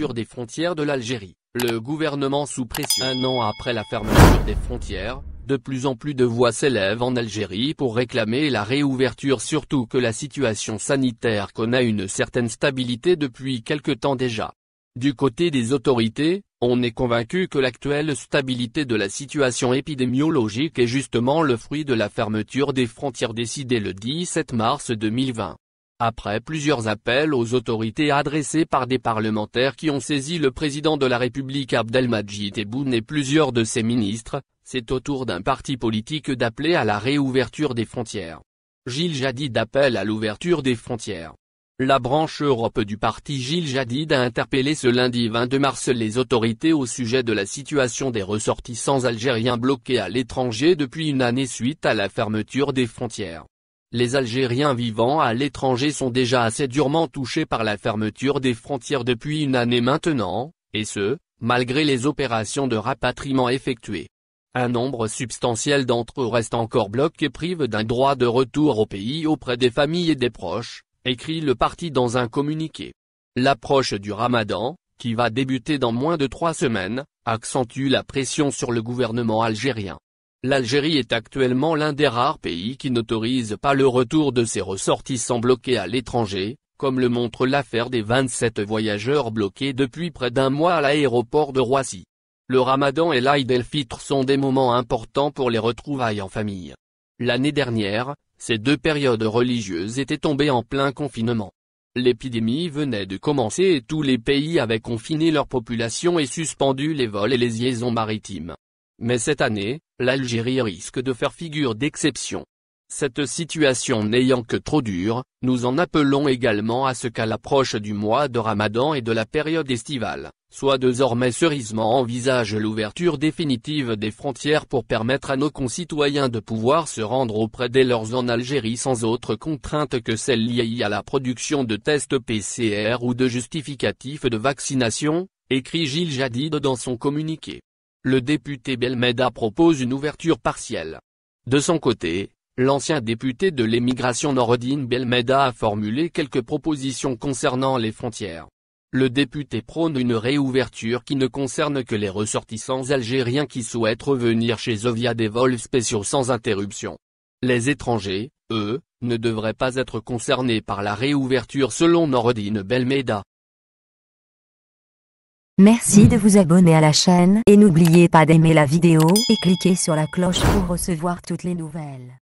réouverture des frontières de l'Algérie. Le gouvernement sous pression. Un an après la fermeture des frontières, de plus en plus de voix s'élèvent en Algérie pour réclamer la réouverture, surtout que la situation sanitaire connaît une certaine stabilité depuis quelque temps déjà. Du côté des autorités, on est convaincu que l'actuelle stabilité de la situation épidémiologique est justement le fruit de la fermeture des frontières décidée le 17 mars 2020. Après plusieurs appels aux autorités adressés par des parlementaires qui ont saisi le président de la République Abdelmadjid Tebboune et plusieurs de ses ministres, c'est au tour d'un parti politique d'appeler à la réouverture des frontières. Gilles Jadid appelle à l'ouverture des frontières. La branche Europe du parti Gilles Jadid a interpellé ce lundi 22 mars les autorités au sujet de la situation des ressortissants algériens bloqués à l'étranger depuis une année suite à la fermeture des frontières. Les Algériens vivant à l'étranger sont déjà assez durement touchés par la fermeture des frontières depuis une année maintenant, et ce, malgré les opérations de rapatriement effectuées. Un nombre substantiel d'entre eux restent encore bloqués et privent d'un droit de retour au pays auprès des familles et des proches, écrit le parti dans un communiqué. L'approche du Ramadan, qui va débuter dans moins de 3 semaines, accentue la pression sur le gouvernement algérien. L'Algérie est actuellement l'un des rares pays qui n'autorise pas le retour de ses ressortissants bloqués à l'étranger, comme le montre l'affaire des 27 voyageurs bloqués depuis près d'un mois à l'aéroport de Roissy. Le Ramadan et l'Aïd el-Fitr sont des moments importants pour les retrouvailles en famille. L'année dernière, ces deux périodes religieuses étaient tombées en plein confinement. L'épidémie venait de commencer et tous les pays avaient confiné leur population et suspendu les vols et les liaisons maritimes. Mais cette année, l'Algérie risque de faire figure d'exception. Cette situation n'ayant que trop dure, nous en appelons également à ce qu'à l'approche du mois de Ramadan et de la période estivale, soit désormais sérieusement envisage l'ouverture définitive des frontières pour permettre à nos concitoyens de pouvoir se rendre auprès des leurs en Algérie sans autre contrainte que celle liée à la production de tests PCR ou de justificatifs de vaccination, écrit Gilles Jadid dans son communiqué. Le député Belmeda propose une ouverture partielle. De son côté, l'ancien député de l'émigration Noreddine Belmeda a formulé quelques propositions concernant les frontières. Le député prône une réouverture qui ne concerne que les ressortissants algériens qui souhaitent revenir chez eux via des vols spéciaux sans interruption. Les étrangers, eux, ne devraient pas être concernés par la réouverture selon Noreddine Belmeda. Merci de vous abonner à la chaîne et n'oubliez pas d'aimer la vidéo et cliquer sur la cloche pour recevoir toutes les nouvelles.